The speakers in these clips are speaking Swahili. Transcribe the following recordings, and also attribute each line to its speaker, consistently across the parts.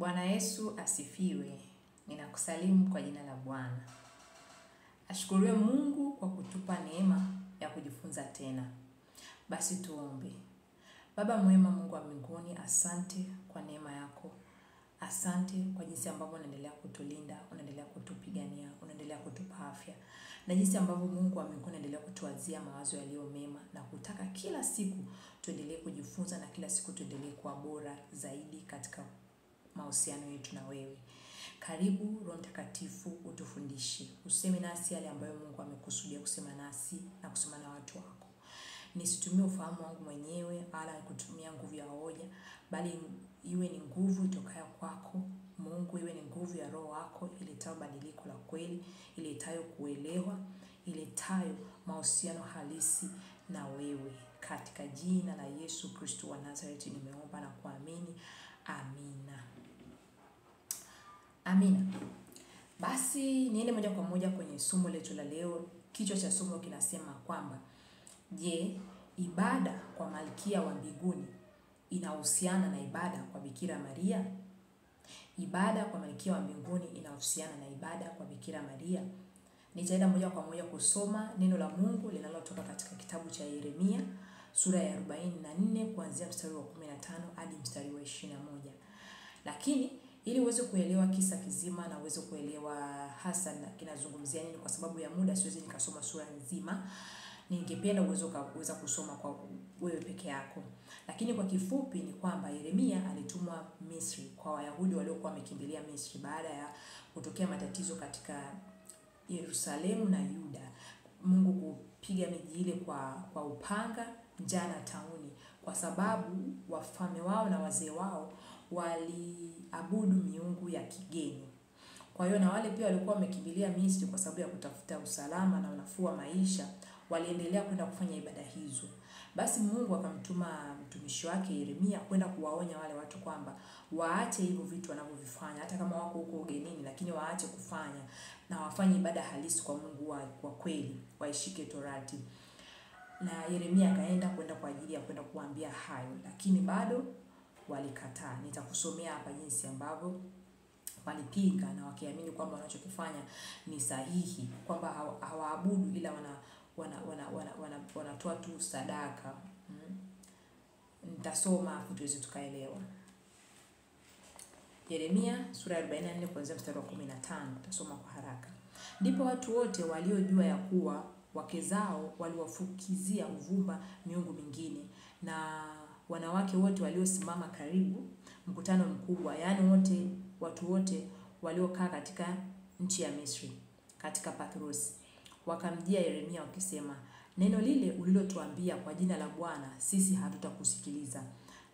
Speaker 1: Bwana Yesu asifiwe. Ninakusalimu kwa jina la Bwana. Ashukuriwe Mungu kwa kutupa neema ya kujifunza tena. Basi tuombe. Baba mwema, Mungu wa mbinguni, asante kwa neema yako. Asante kwa jinsi ambavyo unaendelea kutulinda, unaendelea kutupigania, unaendelea kutupa afya. Na jinsi ambavyo Mungu wa mbinguni unaendelea kutuwazia mawazo yaliyo mema na kutaka kila siku tuendelee kujifunza na kila siku tuendelee kuwa bora zaidi katika mahusiano yetu na wewe. Karibu Roho Mtakatifu, utufundishe. Useme nasi yale ambayo Mungu amekusudia kusema nasi na kusema na watu wako. Nisitumie ufahamu wangu mwenyewe wala kutumia nguvu ya hoja, bali iwe ni nguvu itokayo kwako Mungu, iwe ni nguvu ya Roho wako iletayo badiliko la kweli, iletayo kuelewa, iletayo mahusiano halisi na wewe. Katika jina la Yesu Kristo wa Nazareti nimeomba na kuamini. Amina. Amina. Basi niende moja kwa moja kwenye somo letu la leo. Kichwa cha somo kinasema kwamba, je, ibada kwa Malkia wa mbinguni inahusiana na ibada kwa Bikira Maria? Ibada kwa Malkia wa mbinguni inahusiana na ibada kwa Bikira Maria. Nitaenda moja kwa moja kusoma neno la Mungu linalotoka katika kitabu cha Yeremia sura ya 44 kuanzia mstari wa 15 hadi mstari wa 21. Lakini ili uweze kuelewa kisa kizima na uweze kuelewa hasa kinazungumzia nini, kwa sababu ya muda siwezi nikasoma sura nzima, ningependa uweze kusoma kwa wewe peke yako. Lakini kwa kifupi ni kwamba Yeremia alitumwa Misri kwa Wayahudi waliokuwa wamekimbilia Misri baada ya kutokea matatizo katika Yerusalemu na Yuda. Mungu kupiga miji ile kwa upanga, njaa na tauni, kwa sababu wafalme wao na wazee wao waliabudu miungu ya kigeni. Kwa hiyo na wale pia walikuwa wamekimbilia Misri kwa sababu ya kutafuta usalama na unafuu wa maisha, waliendelea kwenda kufanya ibada hizo. Basi Mungu akamtuma mtumishi wake Yeremia kwenda kuwaonya wale watu kwamba waache hivyo vitu wanavyovifanya, hata kama wako huko ugenini, lakini waache kufanya na wafanye ibada halisi kwa Mungu wa kweli, waishike Torati. Na Yeremia akaenda kwa ajili ya kwenda kuambia hayo, lakini bado walikataa. Nitakusomea hapa jinsi ambavyo walipinga na wakiamini kwamba wanachokifanya ni sahihi, kwamba hawaabudu ila wanatoa tu sadaka. Nitasoma afu tuweze tukaelewa. Yeremia sura ya 44 kuanzia mstari wa 15, tutasoma kwa haraka. Ndipo watu wote waliojua ya kuwa wake zao waliwafukizia uvumba miungu mingine, na wanawake wote waliosimama karibu mkutano mkubwa, yaani watu wote waliokaa katika nchi ya Misri katika Pathros, wakamjia Yeremia wakisema, neno lile ulilotuambia kwa jina la Bwana sisi hatutakusikiliza,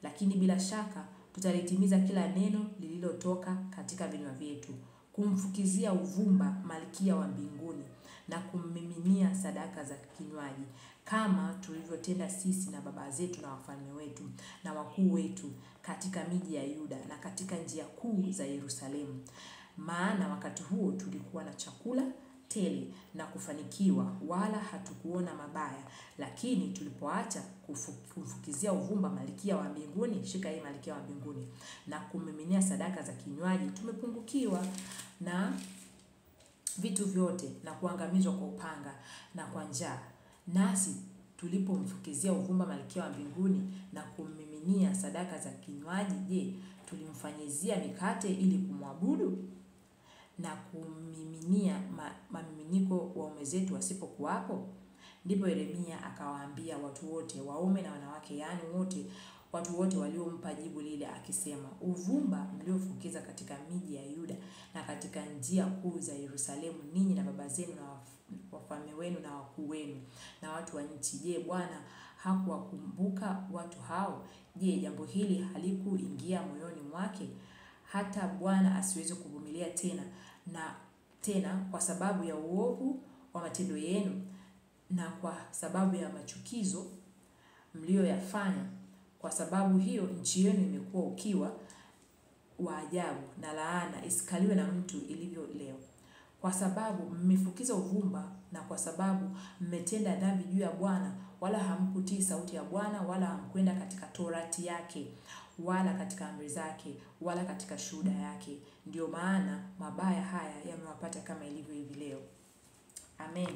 Speaker 1: lakini bila shaka tutalitimiza kila neno lililotoka katika vinywa vyetu, kumfukizia uvumba Malkia wa mbinguni na kummiminia sadaka za kinywaji, kama tulivyotenda sisi na baba zetu na wafalme wetu na wakuu wetu katika miji ya Yuda na katika njia kuu za Yerusalemu. Maana wakati huo tulikuwa na chakula tele na kufanikiwa, wala hatukuona mabaya. Lakini tulipoacha kumfukizia uvumba Malkia wa mbinguni, shika hii Malkia wa mbinguni, na kumiminia sadaka za kinywaji, tumepungukiwa na vitu vyote na kuangamizwa kwa upanga na kwa njaa. Nasi tulipomfukizia uvumba Malkia wa mbinguni na kummiminia sadaka za kinywaji, je, tulimfanyizia mikate ili kumwabudu na kummiminia mamiminiko waume zetu wasipokuwapo? Ndipo Yeremia akawaambia watu wote, waume na wanawake, yaani wote, watu wote waliompa jibu lile akisema, uvumba mliofukiza katika miji ya Yuda na katika njia kuu za Yerusalemu, ninyi na baba zenu na wafalme wenu na wakuu wenu na watu wa nchi, je, Bwana hakuwakumbuka watu hao? Je, jambo hili halikuingia moyoni mwake hata Bwana asiweze kuvumilia tena kwa sababu ya uovu wa matendo yenu na kwa sababu ya machukizo mlioyafanya? Kwa sababu hiyo nchi yenu imekuwa ukiwa wa ajabu na laana isikaliwe na mtu ilivyo leo. Kwa sababu mmefukiza uvumba na kwa sababu mmetenda dhambi juu ya Bwana, wala hamkutii sauti ya Bwana, wala hamkwenda katika Torati yake, wala katika amri zake, wala katika shuhuda yake. Ndio maana mabaya haya yamewapata kama ilivyo hivi leo. Amen.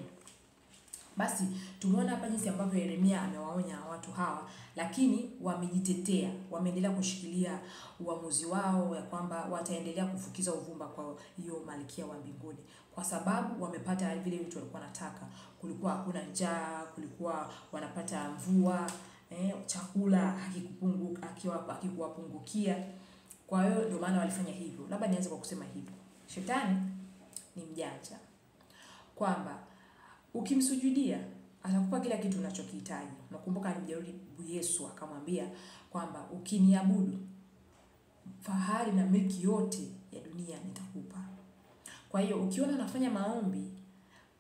Speaker 1: Basi tumeona hapa jinsi ambavyo Yeremia amewaonya watu hawa, lakini wamejitetea, wameendelea kushikilia uamuzi wao ya kwamba wataendelea kufukiza uvumba kwa hiyo malkia wa mbinguni, kwa sababu wamepata vile vitu walikuwa wanataka. Kulikuwa hakuna njaa, kulikuwa wanapata mvua, chakula hakikuwapungukia. Kwa hiyo ndio maana walifanya hivyo. Labda nianze kwa kusema hivyo. Shetani ni mjanja, kwamba ukimsujudia atakupa kila kitu unachokihitaji. Nakumbuka alimjaribu Yesu akamwambia kwamba ukiniabudu, fahari na milki yote ya dunia nitakupa. Kwa hiyo ukiona unafanya maombi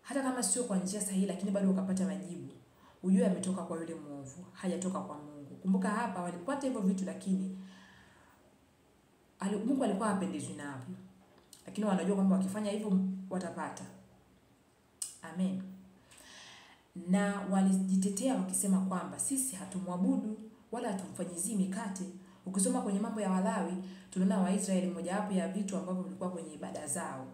Speaker 1: hata kama sio kwa njia sahihi, lakini bado ukapata majibu, ujue yametoka kwa yule mwovu, hajatoka kwa Mungu. Kumbuka hapa walipata hivyo vitu, lakini Mungu alikuwa hapendezwi navyo, lakini wanajua kwamba wakifanya hivyo watapata. Amen. Na walijitetea wakisema kwamba sisi hatumwabudu wala hatumfanyizii mikate. Ukisoma kwenye Mambo ya Walawi, tunaona Waisraeli mmoja wapo ya vitu ambavyo vilikuwa kwenye ibada zao,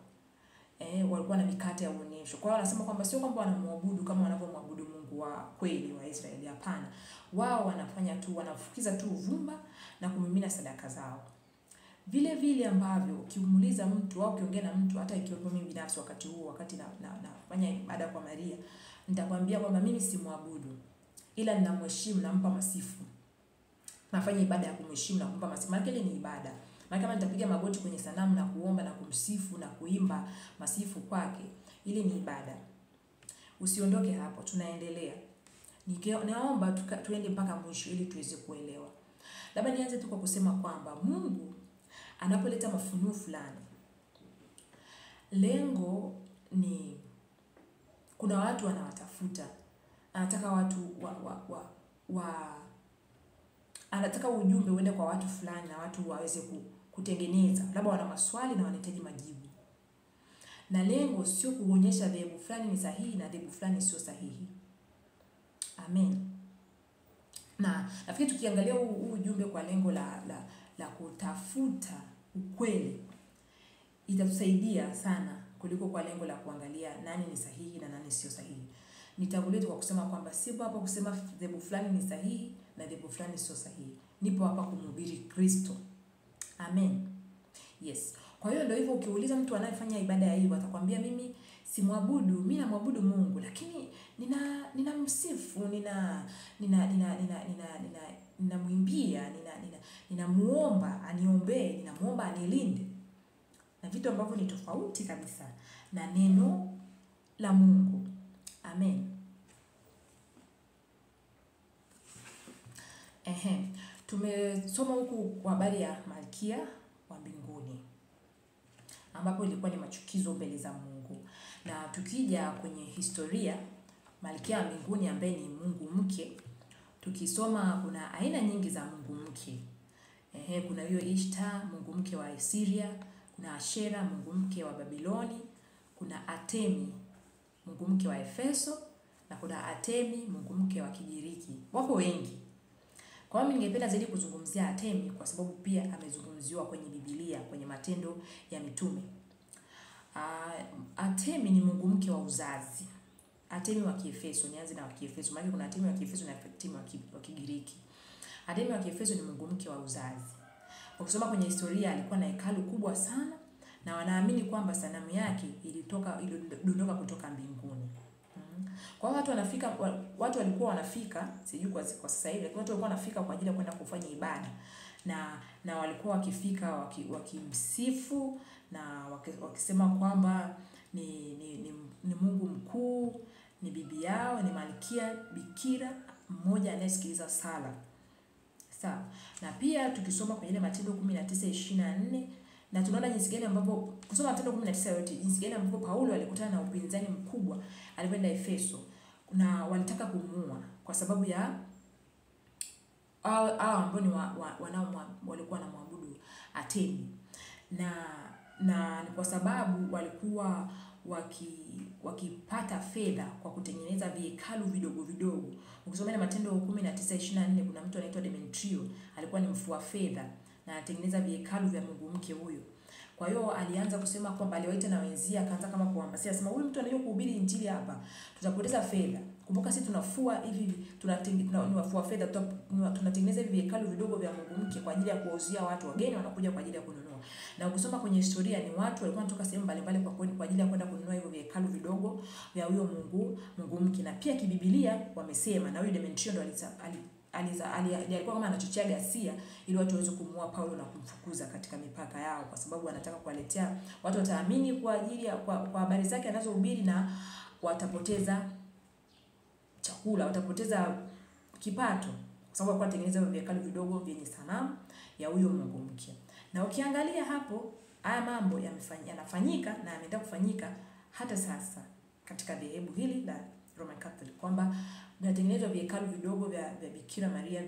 Speaker 1: walikuwa na mikate ya uonyesho. Kwa hiyo wanasema kwamba sio kwamba wanamwabudu kama wanavyomwabudu Mungu wa kweli wa Israeli, hapana. Wao wanafanya tu, wanafukiza tu uvumba na kumimina sadaka zao. Vile vile ambavyo ukimuuliza mtu au ukiongea na mtu, hata ikiwa mimi binafsi wakati huo, wakati nafanya ibada kwa Maria, nitakwambia kwamba mimi simwabudu, ila ninamheshimu, nampa masifu. Nafanya ibada ya kumheshimu na kumpa masifu. Maana ile ni ibada. Maana kama nitapiga magoti kwenye sanamu na kuomba na kumsifu na kuimba masifu kwake, ile ni ibada. Usiondoke hapo, tunaendelea. Naomba tuende mpaka mwisho ili tuweze kuelewa. Labda nianze tu kwa kusema kwamba Mungu anapoleta mafunuo fulani, lengo ni kuna watu wanawatafuta. Anataka watu anataka ujumbe uende kwa watu fulani na watu waweze kutengeneza. Labda wana maswali na wanahitaji majibu. Na lengo sio kuonyesha dhehebu fulani ni sahihi na dhehebu fulani sio sahihi. Amen. Na nafikiri tukiangalia huu ujumbe kwa lengo la kutafuta ukweli, itatusaidia sana kuliko kwa lengo la kuangalia nani ni sahihi na nani sio sahihi. Nitakuletea kwa kusema kwamba sipo hapa kusema dhehebu fulani ni sahihi na dhehebu fulani sio sahihi. Nipo hapa kumhubiri Kristo. Amen. Yes. Kwa hiyo ndio hivyo, ukiuliza mtu anayefanya ibada hii atakwambia mimi simwabudu, mimi namwabudu Mungu, lakini ninamsifu, ninamwimbia, ninamuomba aniombee, ninamuomba anilinde. Na vitu ambavyo ni tofauti kabisa na neno la Mungu. Amen. Tumesoma huku kwa habari ya malkia wa mbinguni, ambapo ilikuwa ni machukizo mbele za Mungu. Na tukija kwenye historia, malkia wa mbinguni ambaye ni Mungu mke, tukisoma kuna aina nyingi za Mungu mke. Kuna hiyo Ishtar, Mungu mke wa Asiria, kuna Ashera, Mungu mke wa Babiloni, kuna Atemi, Mungu mke wa Efeso, na kuna Atemi, Mungu mke wa Kigiriki. Wapo wengi. Kwa hiyo ningependa zaidi kuzungumzia Atemi kwa sababu pia amezungumziwa kwenye Biblia, kwenye Matendo ya Mitume. Atemi ni Mungu mke wa uzazi. Atemi wa Kiefeso, nianze na wa Kiefeso. Maana kuna Atemi wa Kiefeso na Atemi wa Kigiriki. Atemi wa Kiefeso ni Mungu mke wa uzazi. Ukisoma kwenye historia, alikuwa na hekalu kubwa sana na wanaamini kwamba sanamu yake ilidondoka kutoka mbinguni. Kwa hiyo watu walikuwa wanafika, sijui kwa sasa hivi, lakini watu walikuwa wanafika kwa ajili ya kwenda kufanya ibada. Na walikuwa wakifika wakimsifu na wakisema kwamba ni Mungu mkuu, ni bibi yao, ni malkia bikira mmoja anayesikiliza sala. Sawa. Na pia tukisoma kwenye ile Matendo 19:24, na tunaona jinsi gani ambapo kusoma Matendo 19 yote, jinsi gani ambapo Paulo alikutana na upinzani mkubwa alipoenda Efeso, na walitaka kumuua kwa sababu ya hao ambao ni walikuwa wanamwabudu Atemi. Na ni kwa sababu walikuwa wakipata fedha kwa kutengeneza vihekalu vidogo vidogo. Ukisoma Matendo 19:24 kuna mtu anaitwa Demetrio, alikuwa ni mfua fedha na anatengeneza vihekalu vya mungu mke huyo. Kwa hiyo alianza kusema kwamba aliwaita na wenzia, akaanza kama kuhamasisha, sema huyu mtu anajua kuhubiri injili hapa, tutapoteza fedha. Kumbuka sisi tunafua hivi, tunafua fedha, tunatengeneza hivi vihekalu vidogo vya mungu mke kwa ajili ya kuwauzia watu, wageni wanakuja kwa ajili ya kununua. Na ukisoma kwenye historia ni watu walikuwa wanatoka sehemu mbalimbali kwa ajili ya kwenda kununua hivyo vihekalu vidogo vya huyo mungu mke. Na pia kibibilia wamesema, na huyo Demetrio ndo alikuwa kama anachochea ghasia ili watu waweze kumuua Paulo na kumfukuza katika mipaka yao, kwa sababu anataka kuwaletea watu wataamini kwa ajili ya kwa habari zake anazohubiri, na watapoteza chakula, watapoteza kipato, kwa sababu alikuwa anatengeneza vihekalu vidogo vyenye sanamu ya huyo mungu mke. Na ukiangalia hapo, haya mambo yanafanyika na yanaenda kufanyika hata sasa katika dhehebu hili la Roman Catholic, kwamba vinatengenezwa vihekalu vidogo vya Bikira Maria,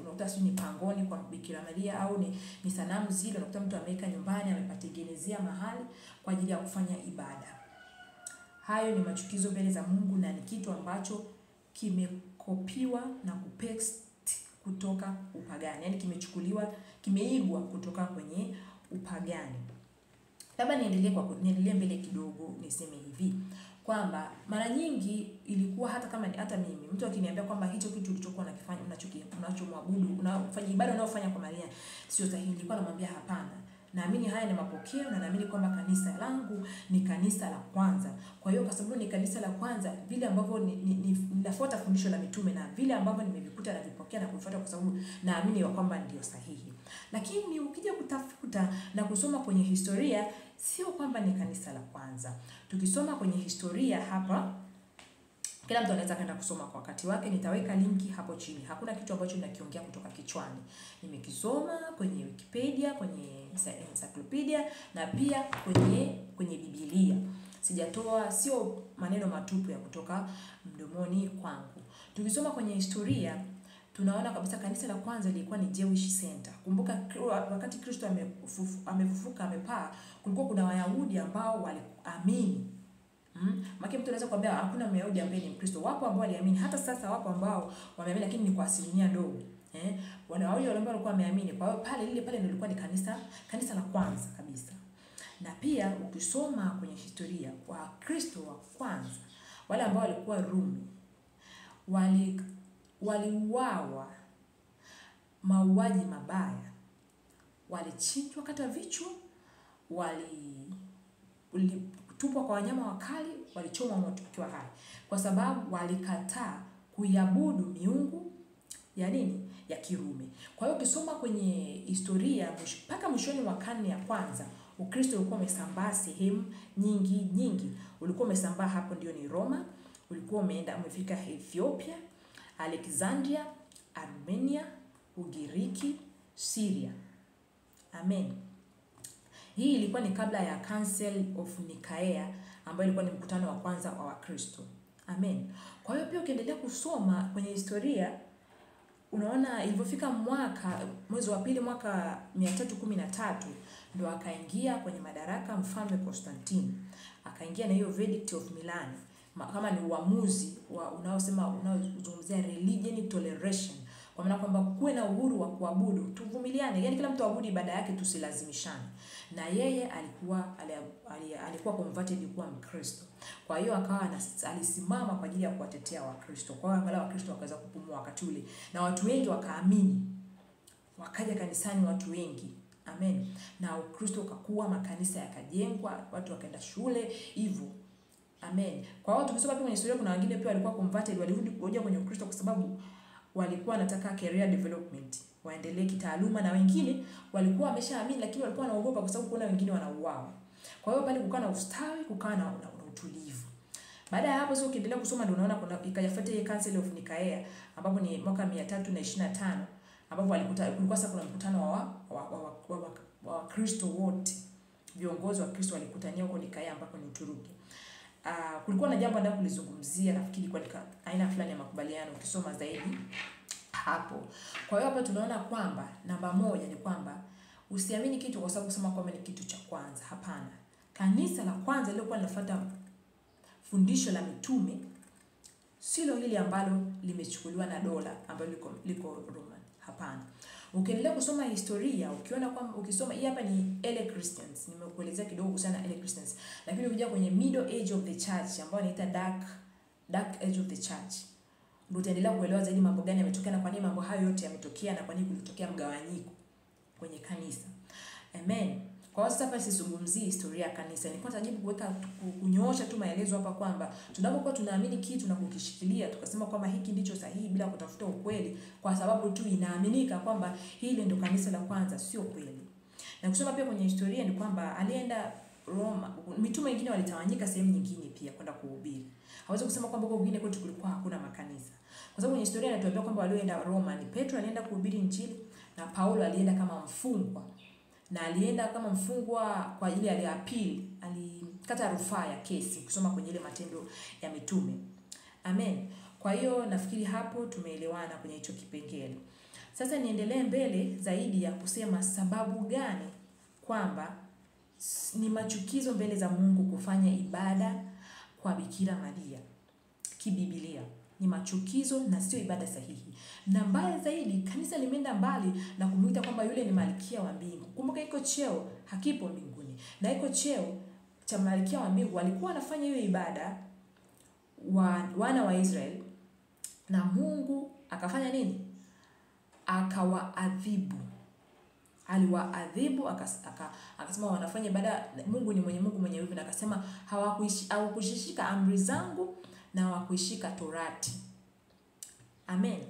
Speaker 1: unakuta si ni pangoni kwa Bikira Maria, au ni sanamu zile unakuta mtu ameweka nyumbani, amepatengenezea mahali kwa ajili ya kufanya ibada. Hayo ni machukizo mbele za Mungu, na ni kitu ambacho kimekopiwa na kupaste kutoka upagani. Yaani kimeigwa kutoka kwenye upagani. Labda niendelee mbele kidogo, niseme hivi kwamba mara nyingi ilikuwa hata mimi mtu akiniambia kwamba hicho kitu ulichokuwa unakifanya, unachomwabudu, unafanya ibada unayofanya kwa Maria sio sahihi, nilikuwa namwambia hapana. Naamini haya ni mapokeo, na naamini kwamba kanisa langu ni kanisa la kwanza. Kwa hiyo kwa sababu ni kanisa la kwanza, vile ambavyo ninafuata fundisho la mitume na vile ambavyo nimevikuta na vipokea na kufuata, kwa sababu naamini kwamba ndio sahihi. Lakini ukija kutafuta na kusoma kwenye historia, sio kwamba ni kanisa la kwanza. Tukisoma kwenye historia hapa, kila mtu anaweza kwenda kusoma kwa wakati wake, nitaweka linki hapo chini. Hakuna kitu ambacho ninakiongea kutoka kichwani. Nimekisoma kwenye Wikipedia, kwenye encyclopedia, na pia kwenye Biblia. Sio maneno matupu ya kutoka mdomoni kwangu. Tukisoma kwenye historia, tunaona kabisa kanisa la kwanza lilikuwa ni Jewish Center. Kumbuka wakati Kristo amefufuka, amepaa, kulikuwa kuna Wayahudi ambao waliamini. Maki mtu anaweza kuambia hakuna Myahudi ambaye ni Mkristo. Wapo ambao waliamini, hata sasa wapo ambao wameamini, lakini ni kwa asilimia ndogo. Wale ambao walikuwa wameamini. Kwa hiyo pale ndio lilikuwa ni kanisa la kwanza kabisa. Na pia ukisoma kwenye historia, wa Kristo wa kwanza, wale ambao walikuwa Rumi, waliuawa mauaji mabaya, walichinjwa kata vichwa, tupwa kwa wanyama wakali, walichomwa moto wakiwa hai, kwa sababu walikataa kuiabudu miungu ya Kirumi. Kwa hiyo ukisoma kwenye historia mpaka mwishoni wa karne ya kwanza, Ukristo ulikuwa umesambaa sehemu nyingi. Ulikuwa umesambaa hapo ndio ni Roma, ulikuwa umefika Ethiopia, Alexandria, Armenia, Ugiriki, Syria. Amen. Hii ilikuwa ni kabla ya Council of Nicaea, ambayo ilikuwa ni mkutano wa kwanza wa Wakristo. Amen. Kwa hiyo pia ukiendelea kusoma kwenye historia, unaona ilipofika mwezi wa pili mwaka 313 ndio akaingia kwenye madaraka mfalme Constantine. Akaingia na hiyo Edict of Milan, kama ni uamuzi unaozungumzia religion toleration, kwa maana kwamba kuwe na uhuru wa kuabudu, tuvumiliane, yani kila mtu aabudu ibada yake, tusilazimishane. Na yeye alikuwa converted kuwa Mkristo. Kwa hiyo alisimama kwa ajili ya kuwatetea Wakristo. Kwa hiyo wale Wakristo wakaweza kupumua wakati ule, na watu wengi wakaamini, wakaja kanisani watu wengi. Amen. Na Ukristo ukakua, makanisa yakajengwa, watu wakaenda shule hivyo. Amen. Kwa hiyo tukisoma pia kwenye historia, kuna wengine pia walikuwa converted, walirudi kuja kwenye Ukristo kwa sababu walikuwa wanataka career development, waendelee kitaaluma, na wengine walikuwa wameshaamini lakini walikuwa wanaogopa kwa sababu kuna wengine wanauawa. Kwa hiyo pale kukaa na ustawi, kukaa na utulivu. Baada ya hapo sio ukiendelea kusoma ndio unaona kuna ikajafuata ile Council of Nicaea, ambapo ni mwaka 325, ambapo kulikuwa sasa kuna mkutano wa Kristo wote. Viongozi wa Kristo walikutania huko Nicaea, ambapo ni Uturuki. Kulikuwa na jambo ambalo kulizungumzia, nafikiri kwa aina fulani ya makubaliano ukisoma zaidi hapo. Kwa hiyo hapa tunaona kwamba namba 1 ni kwamba usiamini kitu kwa sababu kusema kwamba ni kitu cha kwanza. Hapana. kanisa la kwanza lilikuwa linafuata fundisho la mitume silo hili ambalo limechukuliwa na dola ambalo liko Roman. Hapana. Ukiendelea kusoma historia, ukiona kwamba ukisoma hii hapa ni early Christians, nimekuelezea kidogo sana early Christians, lakini ukija kwenye middle age of the church ambayo inaita dark age of the church, ndio utaendelea kuelewa zaidi mambo gani yametokea na kwa nini mambo hayo yote yametokea na kwa nini kulitokea mgawanyiko kwenye kanisa. Amen. Kwa hiyo sasa hapa sizungumzii historia ya kanisa. Nilikuwa najibu kunyoosha tu maelezo hapa kwamba tunapokuwa tunaamini kitu na kukishikilia tukasema kwamba hiki ndicho sahihi bila kutafuta ukweli kwa sababu tu inaaminika kwamba hili ndio kanisa la kwanza, sio kweli. Na kusoma pia kwenye historia ni kwamba alienda Roma, mitume wengine walitawanyika sehemu nyingine pia kwenda kuhubiri. Hawezi kusema kwamba huko kwingine kwetu kulikuwa hakuna makanisa. Kwa sababu kwenye historia inatuambia kwamba walioenda Roma ni Petro alienda kuhubiri Injili na Paulo alienda kama mfungwa. Na alienda kama mfungwa kwa ajili ya appeal, alikata rufaa ya kesi kusoma kwenye ile Matendo ya Mitume. Amen. Kwa hiyo nafikiri hapo tumeelewana kwenye hicho kipengele. Sasa niendelee mbele zaidi ya kusema sababu gani kwamba ni machukizo mbele za Mungu kufanya ibada kwa Bikira Maria. Kibiblia ni machukizo na sio ibada sahihi. Na mbaya zaidi kanisa limeenda mbali na kumuita kwamba yule ni malkia wa mbingu. Kumbuka iko cheo hakipo mbinguni. Na iko cheo cha malkia wa mbingu walikuwa wanafanya hiyo ibada wana wa Israeli na Mungu akafanya nini? Akawaadhibu. Aliwaadhibu akasema wanafanya ibada, Mungu ni Mungu mwenye wivu, na akasema hawakushika amri zangu na hawakuishika Torati. Amen.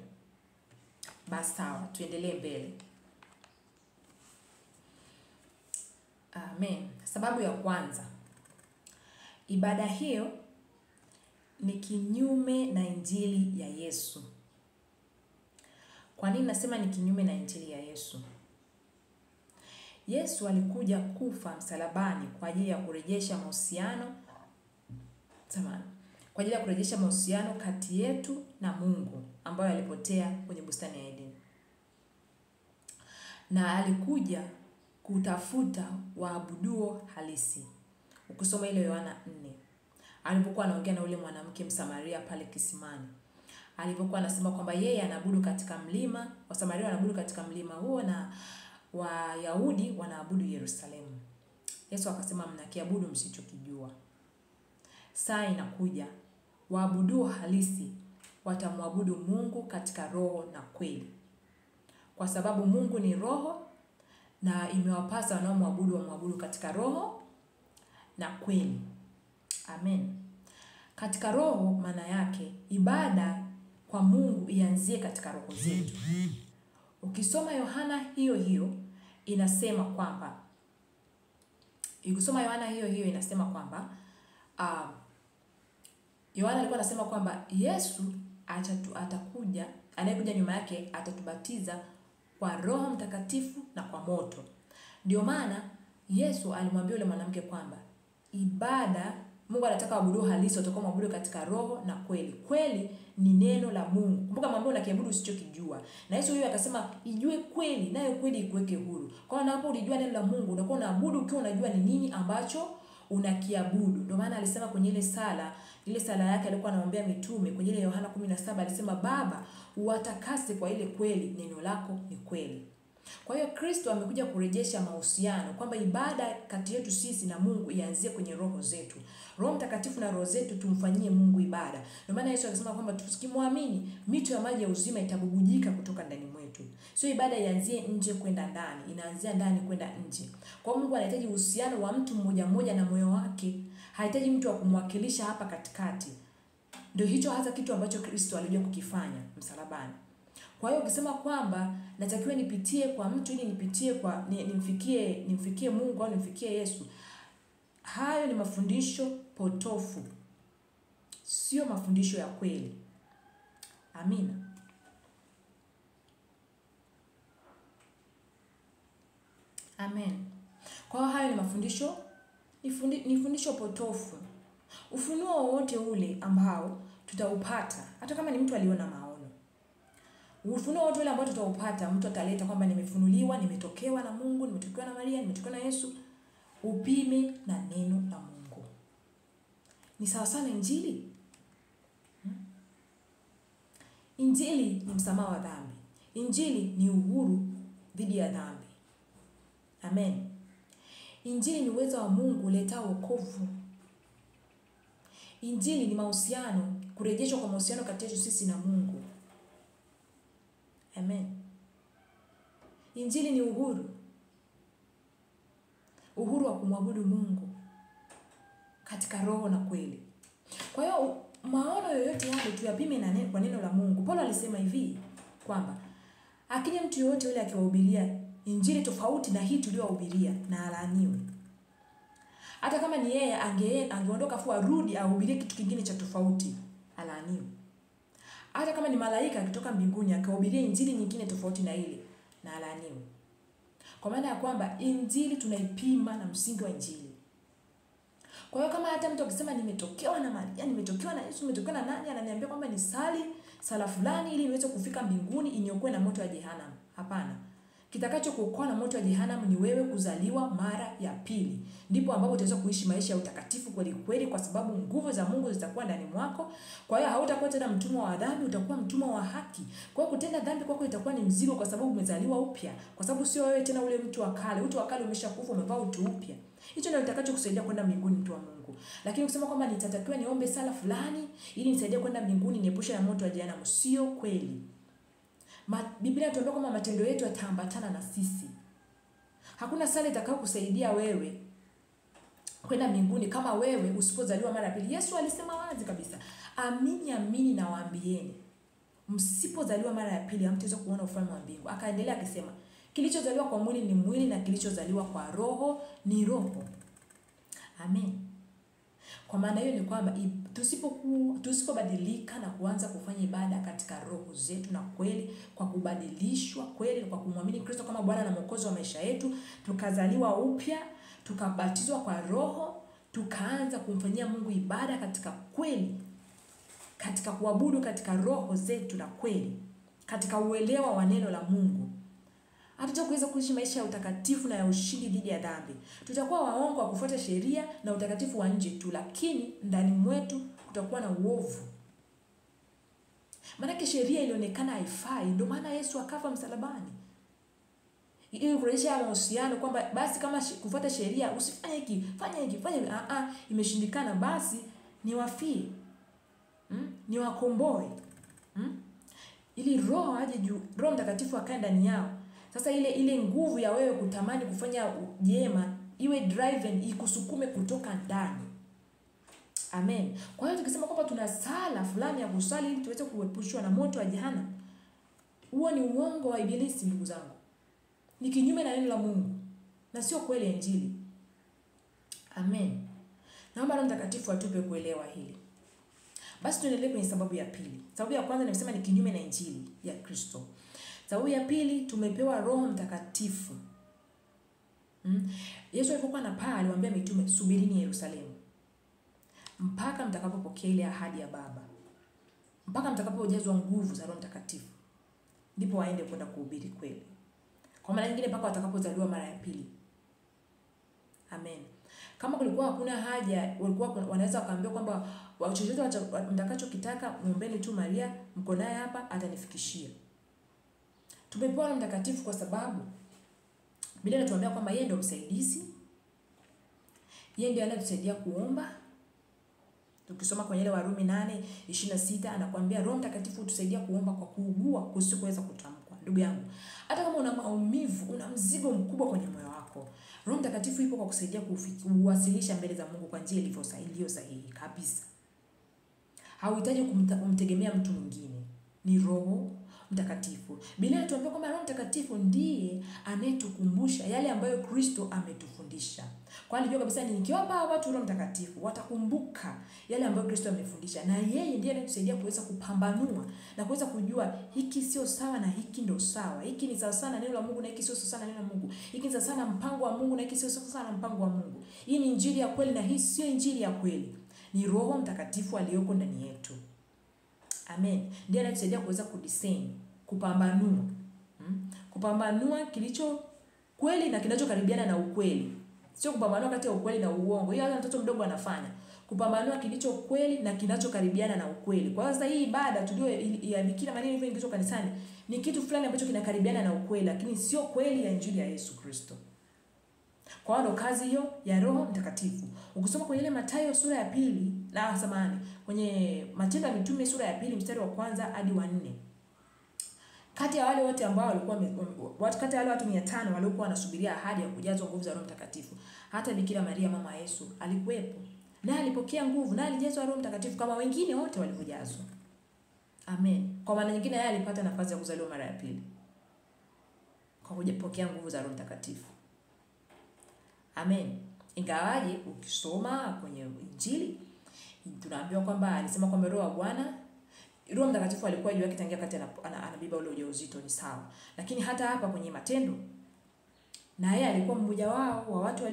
Speaker 1: Basi sawa, tuendelee mbele. Amen. Sababu ya kwanza, ibada hiyo ni kinyume na Injili ya Yesu. Kwa nini nasema ni kinyume na Injili ya Yesu? Yesu alikuja kufa msalabani kwa ajili ya kurejesha mahusiano kati yetu na Mungu ambayo yalipotea kwenye bustani ya Eden. Na alikuja kutafuta waabuduo halisi. Ukisoma ile Yohana 4, alipokuwa anaongea na yule mwanamke Msamaria pale kisimani, alipokuwa anasema kwamba yeye anaabudu katika mlima, Wasamaria wanaabudu katika mlima huo na Wayahudi wanaabudu Yerusalemu. Yesu akasema mnakiabudu msichokijua. Saa inakuja waabuduo halisi watamwabudu Mungu katika roho na kweli. Kwa sababu Mungu ni roho na imewapasa wanaomwabudu wamwabudu katika roho na kweli. Amen. Katika roho maana yake ibada kwa Mungu ianzie katika roho zetu. Ukisoma Yohana hiyo inasema kwamba Yohana alikuwa anasema kwamba Yesu atakuja, anayekuja nyuma yake atatubatiza kwa Roho Mtakatifu na kwa moto. Ndio maana Yesu alimwambia yule mwanamke kwamba ibada, Mungu anataka waabudu halisi watakao maabudu katika roho na kweli. Kweli ni neno la Mungu. Kumbuka mambo unakiabudu usichokijua. Na Yesu huyo akasema ijue kweli nayo kweli ikuweke huru. Kwa hiyo unapo ulijua neno la Mungu unakuwa unaabudu ukiwa unajua ni nini ambacho unakiabudu. Ndio maana alisema kwenye ile sala yake alikuwa anaombea mitume kwenye ile Yohana 17 alisema Baba uwatakase kwa ile kweli, neno lako ni kweli. Kwa hiyo Kristo amekuja kurejesha mahusiano kwamba ibada kati yetu sisi na Mungu ianzie kwenye roho zetu. Roho Mtakatifu na roho zetu tumfanyie Mungu ibada. Ndio maana Yesu akasema kwamba tukimwamini mito ya maji ya uzima itabubujika kutoka ndani mwetu. Sio ibada ianzie nje kwenda ndani, inaanzia ndani kwenda nje. Kwa hiyo Mungu anahitaji uhusiano wa mtu mmoja mmoja na moyo wake. Hahitaji mtu wa kumwakilisha hapa katikati. Ndio hicho hasa kitu ambacho Kristo alikuja kukifanya msalabani. Kwa hiyo ukisema kwamba natakiwa nipitie kwa mtu ili nimfikie Mungu au nimfikie Yesu, hayo ni mafundisho potofu. Sio mafundisho ya kweli. Amina. Amen. Kwa hiyo hayo ni mafundisho ni fundisho potofu. Ufunuo wote ule ambao tutaupata, hata kama ni mtu aliona maono, ufunuo wote ule ambao tutaupata, mtu ataleta kwamba nimefunuliwa, nimetokewa na Mungu, nimetokewa na Maria, nimetokewa na Yesu, upime na neno la Mungu. Ni sawa sana injili? Injili ni msamaha wa dhambi. Injili ni uhuru dhidi ya dhambi. Amen. Injili ni uwezo wa Mungu uleta wokovu. Injili ni mahusiano, kurejeshwa kwa mahusiano kati yetu sisi na Mungu. Amen. Injili ni uhuru. Uhuru wa kumwabudu Mungu katika roho na kweli. Kwa hiyo maono yoyote yale tuyapime kwa neno la Mungu. Paulo alisema hivi kwamba akija mtu yoyote yule akiwahubiria injili tofauti na hii tuliyowahubiria, na alaaniwe. Hata kama ni yeye angeondoka fu arudi ahubirie kitu kingine cha tofauti, alaaniwe. Hata kama ni malaika kutoka mbinguni akahubiria injili nyingine tofauti na ile, na alaaniwe. Kwa maana ya kwamba injili tunaipima na msingi wa injili. Kwa hiyo kama hata mtu akisema nimetokewa na Maria, nimetokewa na Yesu, nimetokewa na nani, ananiambia kwamba ni sala fulani ili niweze kufika mbinguni iniokoe na moto wa jehanamu. Hapana. Kitakacho kuokoa na moto wa jehanamu ni wewe kuzaliwa mara ya pili. Ndipo ambapo utaweza kuishi maisha ya utakatifu kweli kweli, kwa sababu nguvu za Mungu zitakuwa ndani mwako. Kwa hiyo hautakuwa tena mtumwa wa dhambi, utakuwa mtumwa wa haki. Kwa hiyo kutenda dhambi kwako itakuwa ni mzigo, kwa sababu umezaliwa upya. Kwa sababu sio wewe tena ule mtu wa kale. Mtu wa kale umeshakufa, umevaa utu upya. Hicho ndio kitakacho kusaidia kwenda mbinguni, mtu wa Mungu. Lakini kusema kwamba nitatakiwa niombe sala fulani ili nisaidie kwenda mbinguni, niepushe na moto wa jehanamu, sio kweli. Biblia inatuambia kwamba matendo yetu yataambatana na sisi. Hakuna sala itakao kusaidia wewe kwenda mbinguni kama wewe usipozaliwa mara ya pili. Yesu alisema wazi kabisa, amini amini nawaambieni, msipozaliwa mara ya pili hamtaweza kuona ufalme wa mbingu. Akaendelea akisema, kilichozaliwa kwa mwili ni mwili na kilichozaliwa kwa roho ni roho. Amen. Kwa maana hiyo ni kwamba tusipobadilika na kuanza kufanya ibada katika roho zetu na kweli, kwa kubadilishwa kweli, kwa kumwamini Kristo kama Bwana na Mwokozi wa maisha yetu, tukazaliwa upya, tukabatizwa kwa roho, tukaanza kumfanyia Mungu ibada katika kweli, katika kuabudu katika roho zetu na kweli, katika uelewa wa neno la Mungu, hatutaweza kuishi maisha ya utakatifu na ya ushindi dhidi ya dhambi. Tutakuwa waongo wa kufuata sheria na utakatifu wa nje tu, lakini ndani mwetu kutakuwa na uovu. Maana sheria ilionekana haifai, ndio maana Yesu akafa msalabani. Ili kurejesha mahusiano kwamba basi kama kufuata sheria usifanye hiki, fanya hiki, fanya imeshindikana, basi niwafie. Niwakomboe. Ili roho aje juu, Roho Mtakatifu akae ndani yao. Sasa ile nguvu ya wewe kutamani kufanya jema iwe driven, ikusukume kutoka ndani. Amen. Kwa hiyo tukisema kwamba tuna sala fulani ya kusali ili tuweze kuepushwa na moto wa jehanamu, huo ni uongo wa ibilisi, ndugu zangu. Ni kinyume na neno la Mungu na sio kweli ya injili. Amen. Naomba Roho Mtakatifu atupe kuelewa hili. Basi tuendelee kwenye sababu ya pili. Sababu ya kwanza nimesema ni kinyume na injili ya Kristo. Sababu ya pili, tumepewa Roho Mtakatifu. Yesu alipokuwa anapaa aliwaambia mitume, subirini Yerusalemu mpaka mtakapopokea ile ahadi ya Baba, mpaka mtakapojazwa nguvu za Roho Mtakatifu, ndipo waende kwenda kuhubiri kweli. Kwa maana nyingine mpaka watakapozaliwa mara ya pili. Amen. Kama kulikuwa hakuna haja, walikuwa wanaweza wakaambia kwamba chochote mtakachokitaka muombeni tu Maria, mko naye hapa atanifikishia. Tumepewa Roho Mtakatifu kwa sababu Biblia inatuambia kwamba yeye ndio msaidizi. Yeye ndiye anayetusaidia kuomba. Tukisoma kwenye ile Warumi 8:26 anakuambia Roho Mtakatifu hutusaidia kuomba kwa kuugua kusikoweza kutamkwa. Ndugu yangu, hata kama una maumivu, una mzigo mkubwa kwenye moyo wako, Roho Mtakatifu yupo kwa kusaidia kuwasilisha mbele za Mungu kwa njia iliyo sahihi kabisa. Hauhitaji kumtegemea mtu mwingine. Ni Roho Mtakatifu. Biblia inatuambia kwamba Roho Mtakatifu ndiye anayetukumbusha yale ambayo Kristo ametufundisha. Kwa hiyo kabisa nikiwapa watu Roho Mtakatifu watakumbuka yale ambayo Kristo amefundisha, na yeye ndiye anayetusaidia kuweza kupambanua na kuweza kujua hiki sio sawa na hiki ndio sawa. Hiki ni sawa sana neno la Mungu na hiki sio sawa sana neno la Mungu. Hiki ni sawa sana mpango wa Mungu na hiki sio sawa sana mpango wa Mungu. Hii ni injili ya kweli na hii sio injili ya kweli. Ni Roho Mtakatifu aliyoko ndani yetu. Amen. Ndiye anatusaidia kuweza kudiscern, kupambanua. Kupambanua kilicho kweli na kinachokaribiana na ukweli. Sio kupambanua kati ya ukweli na uongo. Hiyo hata mtoto mdogo anafanya. Kupambanua kilicho kweli na kinachokaribiana na ukweli. Kwa sasa hii ibada tulio ya Bikira Maria ilivyoingizwa kanisani ni kitu fulani ambacho kinakaribiana na ukweli, lakini sio kweli ya Injili ya Yesu Kristo. Kwa hiyo kazi hiyo ya Roho Mtakatifu. Ukisoma kwenye ile Mathayo sura ya 2 na samani, kwenye Matendo ya Mitume sura ya 2 mstari wa 1 hadi wa 4. Kati ya wale wote ambao walikuwa kati ya wale watu 500 waliokuwa wanasubiria ahadi ya kujazwa nguvu za Roho Mtakatifu, hata Bikira Maria mama Yesu alikuwepo. Na alipokea nguvu na alijazwa Roho Mtakatifu kama wengine wote walivyojazwa. Amen. Kwa maana nyingine yeye alipata nafasi ya kuzaliwa mara ya pili kwa kupokea nguvu za Roho Mtakatifu. Amen. Ingawaje ukisoma kwenye Injili tunaambiwa kwamba alisema kwamba Roho Mtakatifu alikuwa juu yake tangia wakati anabeba ule ujauzito, ni sawa. Lakini hata hapa kwenye Matendo na yeye alikuwa mmoja wao wa watu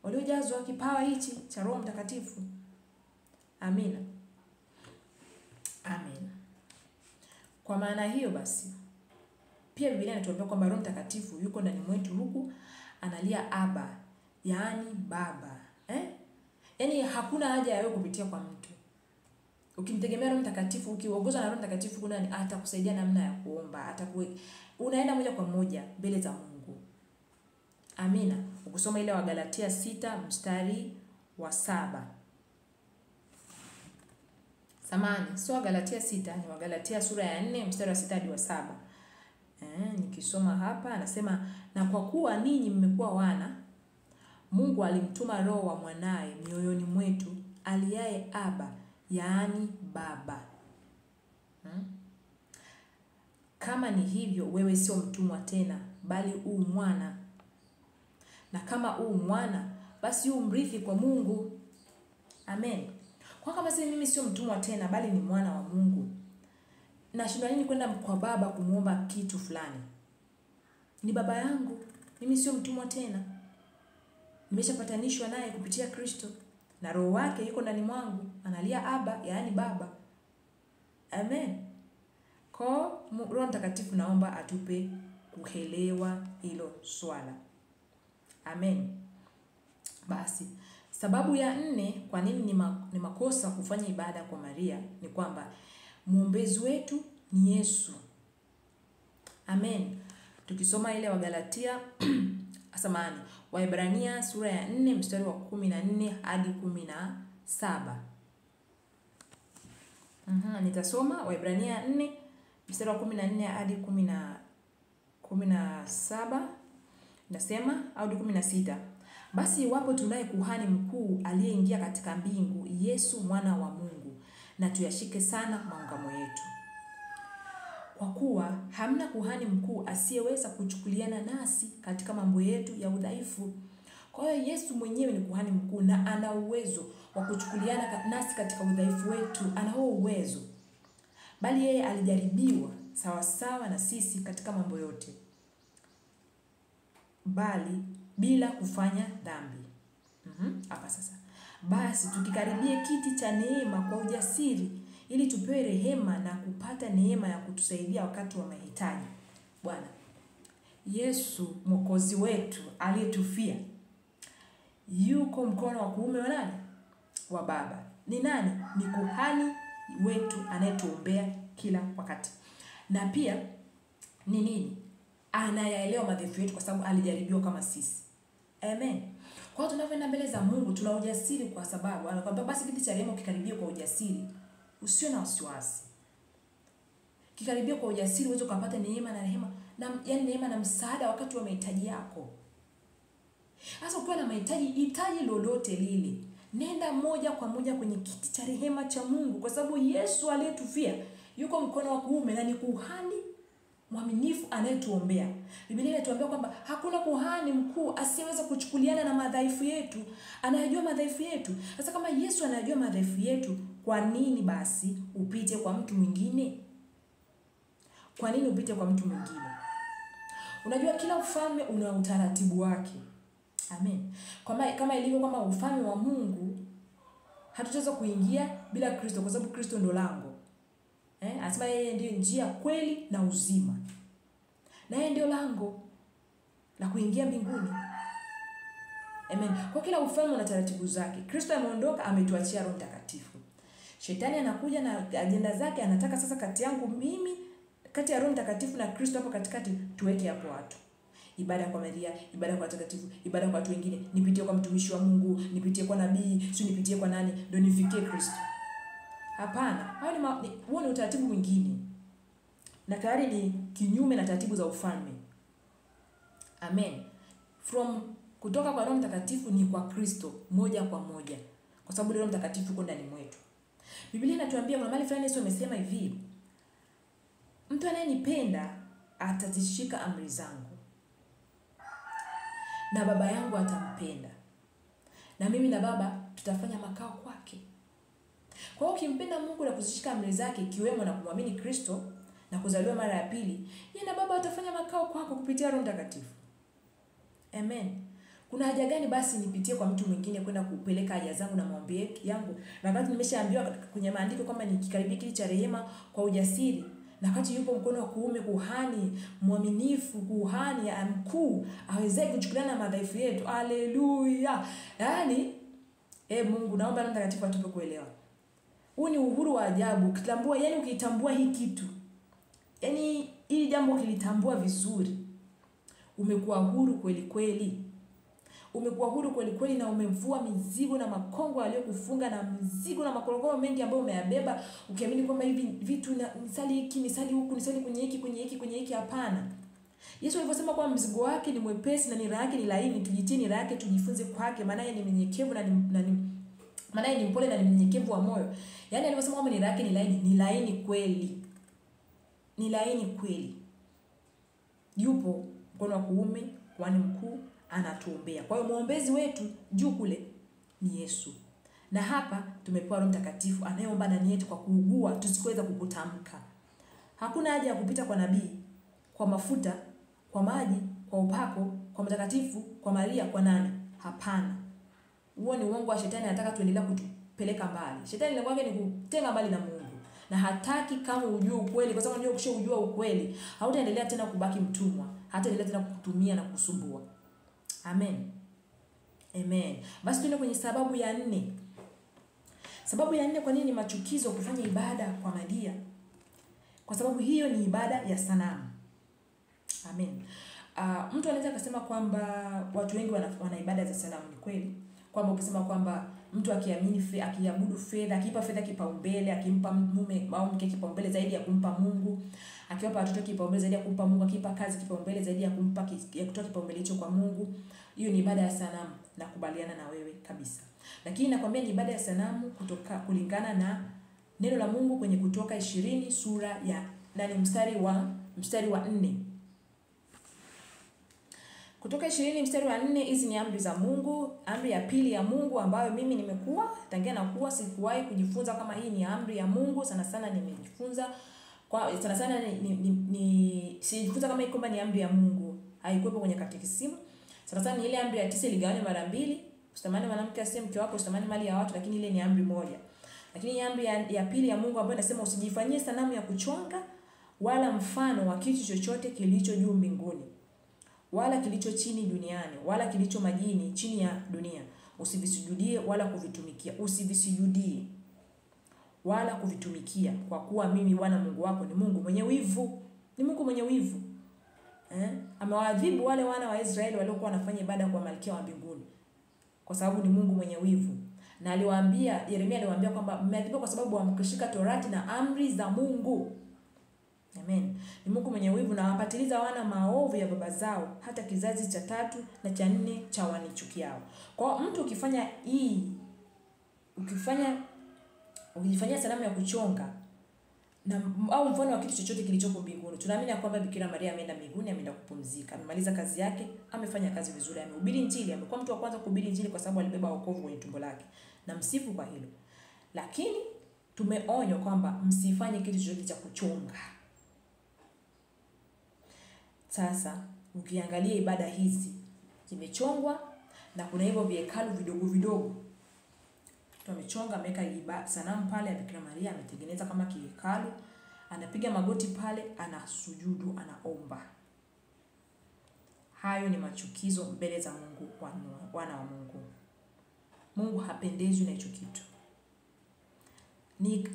Speaker 1: waliojazwa kipawa hichi cha Roho Mtakatifu. Amina. Amen. Kwa maana hiyo basi pia Biblia inatuambia kwamba Roho Mtakatifu yuko ndani mwetu huku analia Aba, yaani Baba. Yaani hakuna haja ya wewe kupitia kwa mtu. Ukimtegemea Roho Mtakatifu, ukiongozwa na Roho Mtakatifu, kuna atakusaidia namna ya kuomba, unaenda moja kwa moja mbele za Mungu. Amina. Ukisoma ile wa Galatia 6 mstari wa 7. Samahani, sio Galatia 6, ni wa Galatia sura ya 4 mstari wa 6 hadi wa 7. Nikisoma hapa anasema, na kwa kuwa ninyi mmekuwa wana, Mungu alimtuma Roho wa mwanae mioyoni mwetu, aliaye Aba, yaani Baba. Kama ni hivyo, wewe sio mtumwa tena, bali u mwana. Na kama u mwana, basi u mrithi kwa Mungu. Amen. Kwa kama sasa mimi sio mtumwa tena, bali ni mwana wa Mungu, nashindwa nini kwenda kwa baba kumuomba kitu fulani? Ni baba yangu. Mimi sio mtumwa tena. Nimeshapatanishwa naye kupitia Kristo. Na Roho wake yuko ndani mwangu, analia Aba, yaani Baba. Amen. Kwa Roho Mtakatifu naomba atupe kuelewa hilo swala. Amen. Basi, sababu ya 4 kwa nini ni makosa kufanya ibada kwa Maria ni kwamba muombezi wetu ni Yesu. Amen. Tukisoma ile wa Galatia Waebrania sura ya 4 mstari wa 14 hadi 17. Nitasoma Waebrania 4 mstari wa 14 hadi 17. Nasema hadi 16. Basi iwapo tunaye kuhani mkuu aliyeingia katika mbingu, Yesu mwana wa Mungu, na tuyashike sana maungamo yetu. Kwa kuwa hamna kuhani mkuu asiyeweza kuchukuliana nasi katika mambo yetu ya udhaifu. Kwa hiyo Yesu mwenyewe ni kuhani mkuu na ana uwezo wa kuchukuliana nasi katika udhaifu wetu, ana huo uwezo. Bali yeye alijaribiwa sawa sawa na sisi katika mambo yote, bali bila kufanya dhambi. Hapa sasa. Basi tukikaribie kiti cha neema kwa ujasiri, ili tupewe rehema na kupata neema ya kutusaidia wakati wa mahitaji. Bwana Yesu Mwokozi wetu aliyetufia yuko mkono wa kuume wa nani? Wa Baba. Ni nani? Ni kuhani wetu anayetuombea kila wakati. Na pia ni nini? Anayaelewa madhaifu yetu kwa sababu alijaribiwa kama sisi. Amen. Kwa hiyo tunapoenda mbele za Mungu tuna ujasiri, kwa sababu anakuambia basi kiti cha rehema kikaribie kwa ujasiri. Usio na wasiwasi. Kikaribia kwa ujasiri uweze kupata neema na rehema, na yani neema na msaada wakati wa mahitaji yako. Sasa ukiwa na hitaji lolote lile, nenda moja kwa moja kwenye kiti cha rehema cha Mungu, kwa sababu Yesu aliyetufia yuko mkono wa kuume na ni kuhani mwaminifu anayetuombea. Biblia inatuambia kwamba hakuna kuhani mkuu asiyeweza kuchukuliana na madhaifu yetu. Anayajua madhaifu yetu. Sasa kama Yesu anayajua madhaifu yetu, kwa nini basi upite kwa mtu mwingine? Kwa nini upite kwa mtu mwingine? Unajua kila ufalme una utaratibu wake. Amen. Kama ilivyo kwamba ufalme wa Mungu hatutaweza kuingia bila Kristo, kwa sababu Kristo ndo lango. Anasema yeye ndiye njia, kweli na uzima. Na yeye ndio lango la kuingia mbinguni. Amen. Kwa kila ufalme una taratibu zake. Kristo ameondoka, ametuachia Roho Mtakatifu. Shetani anakuja na agenda zake, anataka sasa kati yangu mimi, kati ya Roho Mtakatifu na Kristo hapo katikati tuweke hapo watu. Ibada kwa Maria, ibada kwa watakatifu, ibada kwa watu wengine, nipitie kwa mtumishi wa Mungu, nipitie kwa nabii, si nipitie kwa nani ndio nifikie Kristo. Hapana, huo ni utaratibu mwingine. Na tayari ni kinyume na taratibu za ufalme. Amen. Kutoka kwa Roho Mtakatifu ni kwa Kristo moja kwa moja. Kwa sababu Roho Mtakatifu yuko ndani mwetu. Biblia inatuambia kuna mahali fulani Yesu amesema hivi, mtu anayenipenda atazishika amri zangu, na Baba yangu atampenda, na mimi na Baba tutafanya makao kwake. Kwa hiyo ukimpenda Mungu na kuzishika amri zake, ikiwemo na kumwamini Kristo na kuzaliwa mara ya pili, yeye na Baba atafanya makao kwako kupitia Roho Mtakatifu. Amen. Kuna haja gani basi nipitie kwa mtu mwingine kwenda kupeleka haja zangu na maombi yangu, na wakati nimeshaambiwa kwenye maandiko kwamba nikikaribia kiti cha rehema kwa ujasiri, na wakati yupo mkono wa kuume kuhani mwaminifu, kuhani mkuu awezaye kuchukuliana na madhaifu yetu. Haleluya. Yaani Mungu, naomba Roho Mtakatifu atupe kuelewa. Huu ni uhuru wa ajabu. Ukitambua, yani ukitambua hii kitu, yani hili jambo ukilitambua vizuri, umekuwa huru kweli kweli. Umekuwa huru kweli kweli, na umemvua mizigo na makongo aliyokufunga, na mizigo na makorokoro mengi ambayo umeyabeba, ukiamini kwamba hivi vitu nisali hiki, nisali huku, nisali kwenye hiki. Hapana. Yesu alivyosema kwamba mzigo wake ni mwepesi na nira yake ni laini, tujitie nira yake tujifunze kwake, maana yeye ni mnyenyekevu maana yeye ni mpole na ni mnyenyekevu wa moyo. Yaani alivyosema kwamba nira yake ni laini kweli. Ni laini kweli. Yupo mkono wa kuume, kwani mkuu anatuombea. Kwa hiyo muombezi wetu juu kule ni Yesu. Na hapa tumepewa Roho Mtakatifu anayeomba ndani yetu kwa kuugua tusiweza kukutamka. Hakuna haja ya kupita kwa nabii, kwa mafuta, kwa maji, kwa upako, kwa mtakatifu, kwa Maria, kwa nani? Hapana. Huo ni uongo wa shetani, anataka tuendelee kutupeleka mbali. Shetani lengo lake ni kutenga mbali na Mungu. Na hataki kama ujue ukweli, kwa sababu unajua ukishajua ukweli, hautaendelea tena kubaki mtumwa, hataendelea tena kukutumia na kukusumbua. Amen. Amen. Basi tuende kwenye sababu ya 4. Sababu ya 4 kwa nini ni machukizo kufanya ibada kwa Maria? Kwa sababu hiyo ni ibada ya sanamu. Amen. Mtu anaweza kusema kwamba watu wengi wana ibada za sanamu. Ni kweli. Kwamba ukisema kwamba mtu akiabudu fedha, akipa fedha kipaumbele, akimpa mume au mke kipaumbele zaidi ya kumpa Mungu, akiwapa watoto kipaumbele zaidi ya kumpa Mungu, akipa kazi kipaumbele zaidi ya kutoa kipaumbele hicho kwa Mungu, hiyo ni ibada ya sanamu. Nakubaliana na wewe kabisa. Lakini nakwambia ni ibada ya sanamu kulingana na neno la Mungu kwenye Kutoka 20 sura ya 8 mstari wa 4. Kutoka 20 mstari wa 4, hizi ni amri za Mungu, amri ya pili ya Mungu ambayo mimi nimekuwa tangia nakuwa sikuwahi kujifunza kama hii ni amri ya Mungu. Sana nimejifunza sijifunza kama hii kwamba ni amri ya Mungu. Haikuwepo kwenye katekisimu. Sana ni ile amri ya 9 iligawanywa mara 2. Usitamani mwanamke asiye mke wako, usitamani mali ya watu, lakini ile ni amri moja. Lakini amri ya pili ya Mungu ambayo inasema usijifanyie sanamu ya kuchonga wala mfano wa kitu chochote kilicho juu mbinguni, wala kilicho chini duniani, wala kilicho majini chini ya dunia. Usivisujudie wala kuvitumikia. Usivisujudie wala kuvitumikia, kwa kuwa mimi Bwana Mungu wako ni Mungu mwenye wivu. Ni Mungu mwenye wivu. Amewaadhibu wale wana wa Israeli waliokuwa wanafanya ibada kwa malkia wa mbinguni, kwa sababu ni Mungu mwenye wivu. Na Yeremia aliwaambia kwamba mmeadhibiwa kwa sababu hamkushika Torati na amri za Mungu. Amen. Ni Mungu mwenye wivu na wapatiliza wana maovu ya baba zao hata kizazi cha 3 na cha 4 cha wanichukiao. Kwa mtu ukifanya ukifanyia sanamu ya kuchonga au mfano wa kitu chochote kilichopo mbinguni, tunaamini kwamba Bikira Maria ameenda mbinguni, ameenda kupumzika, amemaliza kazi yake, amefanya kazi vizuri, amehubiri Injili, amekuwa mtu wa kwanza kuhubiri Injili kwa sababu alibeba wokovu kwenye tumbo lake. Na msifu kwa hilo. Lakini tumeonywa kwamba msifanye kitu chochote cha kuchonga. Sasa ukiangalia ibada hizi kimechongwa, na kuna hivyo vihekalu vidogo vidogo. Amechonga, ameweka sanamu pale ya Bikira Maria, ametengeneza kama kihekalu, anapiga magoti pale, anasujudu, anaomba. Hayo ni machukizo mbele za Mungu, wana wa Mungu. Mungu hapendezwi na hicho kitu.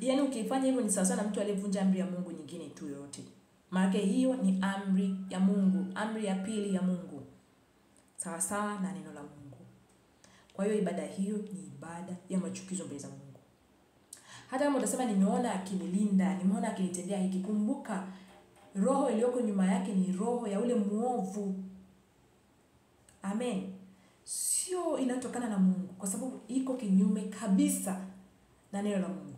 Speaker 1: Yaani ukifanya hivyo ni sawa na mtu aliyevunja amri ya Mungu nyingine tu yote. Maana hiyo ni amri ya Mungu, amri ya pili ya Mungu. Sawa na neno la Mungu. Kwa hiyo ibada hiyo ni ibada ya machukizo mbele za Mungu. Hata kama utasema nimeona akinilinda, nimeona akinitendea hiki, kumbuka roho iliyoko nyuma yake ni roho ya ule muovu. Amen. Sio inatokana na Mungu, kwa sababu iko kinyume kabisa na neno la Mungu.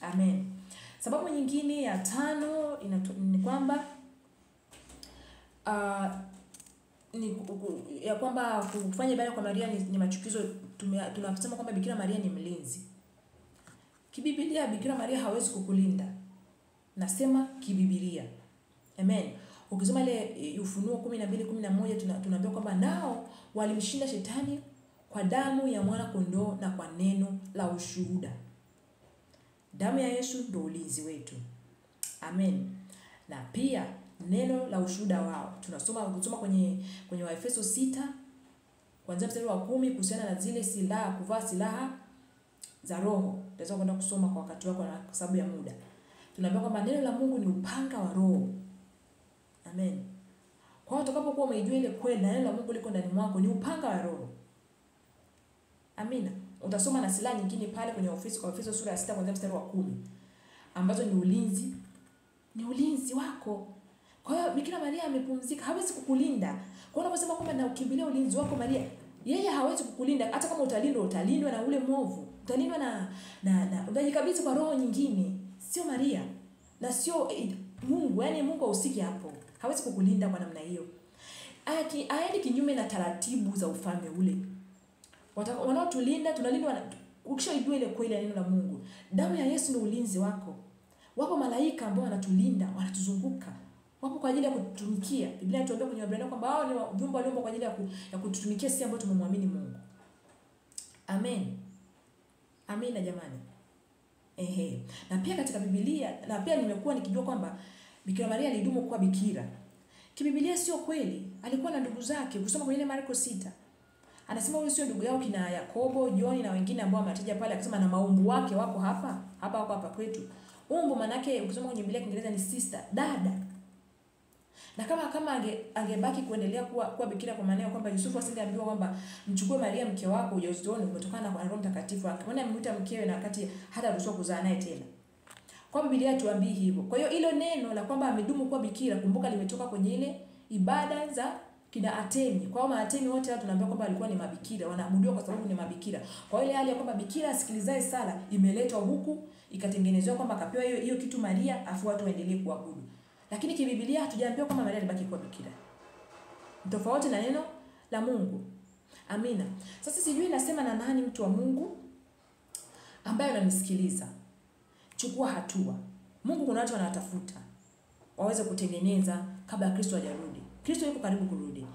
Speaker 1: Amen. Sababu nyingine ya 5 ni kwamba ya kwamba kufanya ibada kwa Maria ni machukizo. Tunasema kwamba Bikira Maria ni mlinzi. Kibiblia Bikira Maria hawezi kukulinda. Nasema kibiblia. Amen. Ukisoma ile Ufunuo 12:11 tunaambiwa kwamba nao walimshinda shetani kwa damu ya mwana kondoo na kwa neno la ushuhuda. Damu ya Yesu ndio ulinzi wetu. Amen. Na pia neno la ushuhuda wao. Tunasoma kwenye Waefeso 6 kuanzia mstari wa 10 kuhusiana na zile silaha, kuvaa silaha za roho. Tutaweza kwenda kusoma kwa wakati wako na kwa sababu ya muda. Tunaambiwa kwamba neno la Mungu ni upanga wa roho. Amen. Kwa hiyo utakapokuwa umejua ile kweli na neno la Mungu liko ndani mwako ni upanga wa roho. Amina. Utasoma na silaha nyingine pale kwenye Waefeso sura ya 6 kuanzia mstari wa 10 ambazo ni ulinzi. Ni ulinzi wako. Kwa hiyo Bikira Maria amepumzika, hawezi kukulinda. Kwa hiyo unaposema kwamba na ukimbilia ulinzi wako Maria, yeye hawezi kukulinda. Hata kama utalindwa na ule mwovu. Utalindwa na unajikabidhi kwa roho nyingine, sio Maria. Na sio Mungu, yani Mungu hausiki hapo. Hawezi kukulinda kwa namna hiyo. Aende kinyume na taratibu za ufalme ule. Wanaotulinda, tunalindwa ukishajua ile kweli ya neno la Mungu. Damu ya Yesu ni ulinzi wako. Wapo malaika ambao wanatulinda, wanatuzunguka. Wapo kwa ajili ya kututumikia. Biblia inatuambia kwenye Waebrania kwamba hao ni viumbe walioumbwa kwa ajili ya kututumikia sisi ambao tumemwamini Mungu. Amen. Amina jamani. Na pia katika Biblia, na pia nimekuwa nikijua kwamba Bikira Maria alidumu kuwa bikira. Kibiblia sio kweli. Alikuwa na ndugu zake. Ukisoma kwenye Marko 6. Anasema huyu sio ndugu yao kina Yakobo, John na wengine ambao ametaja pale, akisema na maumbu wake wako hapa kwetu. Umbu manake ukisoma kwenye Biblia Kiingereza ni sister, dada. Na kama angebaki kuendelea kuwa bikira kwa maana kwamba Yusufu asingeambiwa kwamba mchukue Maria mke wako ujauzitoni umetokana na Roho Mtakatifu. Akaona amemuita mkewe na wakati hata ruhusiwa kuzaa naye tena. Kwa Biblia tuambii hivyo. Kwa hiyo hilo neno la kwamba amedumu kuwa bikira, kumbuka limetoka kwenye ile ibada za kina Atemi. Kwa hiyo Atemi wote hao tunaambiwa kwamba walikuwa ni mabikira, wanaabudiwa kwa sababu ni mabikira. Kwa hiyo ile hali ya kwamba bikira asikilizae sala imeletwa huku, ikatengenezwa kwamba akapewa hiyo kitu Maria afu watu waendelee kuabudu. Lakini kibiblia hatujaambiwa kwamba Maria alibaki kuwa bikira. Tofauti na neno la Mungu. Amina. Sasa sijui nasema na nani mtu wa Mungu ambaye ananisikiliza. Chukua hatua. Mungu kuna watu wanatafuta waweze kutengeneza kabla Kristo hajarudi. Kristo yuko karibu kurudi.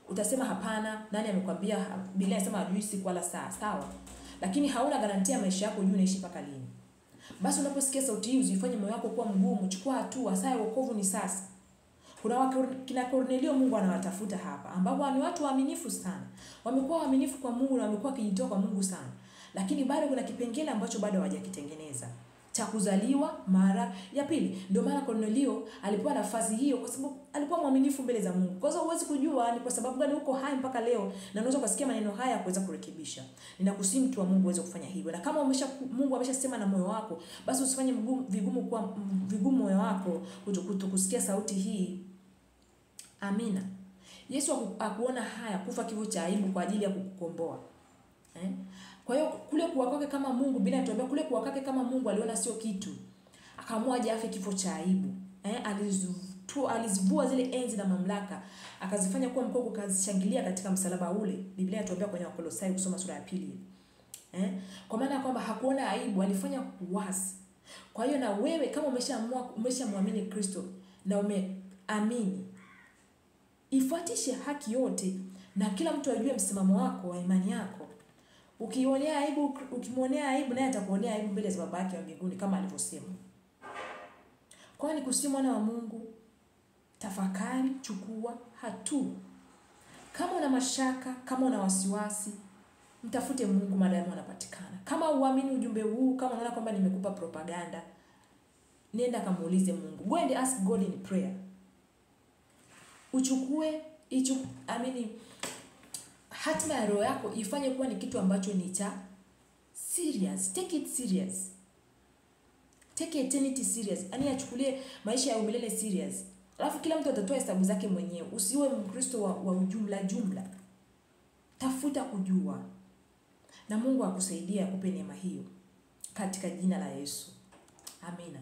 Speaker 1: Utasema hapana, nani amekwambia? Biblia inasema hajui siku wala saa, sawa? Lakini hauna garantia maisha yako juu unaishi mpaka lini. Basi unaposikia sauti hii usifanye moyo wako kuwa mgumu, chukua hatua. Saa ya wokovu ni sasa. Kuna kina Cornelio Mungu anawatafuta hapa, ambao ni watu waaminifu sana. Wamekuwa waaminifu kwa Mungu na wamekuwa kijitoa kwa Mungu sana. Lakini bado kuna kipengele ambacho bado hawajakitengeneza. Cha kuzaliwa mara ya pili. Ndio maana Cornelio alipewa nafasi hiyo kwa sababu alikuwa mwaminifu mbele za Mungu. Kwa sababu huwezi kujua ni kwa sababu gani uko hai mpaka leo na unaweza kusikia maneno haya kuweza kurekebisha. Ninakusihi mtu wa Mungu uweze kufanya hivyo. Na kama Mungu ameshasema na moyo wako, basi usifanye vigumu moyo wako kusikia sauti hii. Amina. Yesu akuona haya kufa kifo cha aibu kwa ajili ya kukukomboa. Kwa hiyo kule kuwa kwake kama Mungu, bila tuambia kule kuwa kwake kama Mungu aliona sio kitu. Akaamua aje afe kifo cha aibu. Alizivua zile enzi na mamlaka, akazifanya kuwa mkogo, kazishangilia katika msalaba ule. Biblia inatuambia kwenye Wakolosai kusoma sura ya 2. Kwa maana kwamba hakuona aibu, alifanya wazi. Kwa hiyo na wewe kama umeshamwamini Kristo na umeamini, ifuatishe haki yote na kila mtu ajue msimamo wako wa imani yako. Ukimwonea aibu naye atakuonea aibu mbele za Baba yake wa mbinguni kama alivyosema. Kwa hiyo nikusihi mwana wa Mungu, tafakari, chukua hatua. Kama una mashaka, kama una wasiwasi, mtafute Mungu maadamu anapatikana. Kama uamini ujumbe huu, kama unaona kwamba nimekupa propaganda, nenda kamuulize Mungu. Go and ask God in prayer. Uchukue hatima ya roho yako ifanye kuwa ni kitu ambacho ni cha serious. Take it serious. Take eternity serious. Yaani achukulie maisha ya umilele serious. Alafu kila mtu atatoa hesabu zake mwenyewe. Usiwe Mkristo wa jumla. Tafuta kujua. Na Mungu akusaidie akupe neema hiyo. Katika jina la Yesu. Amina.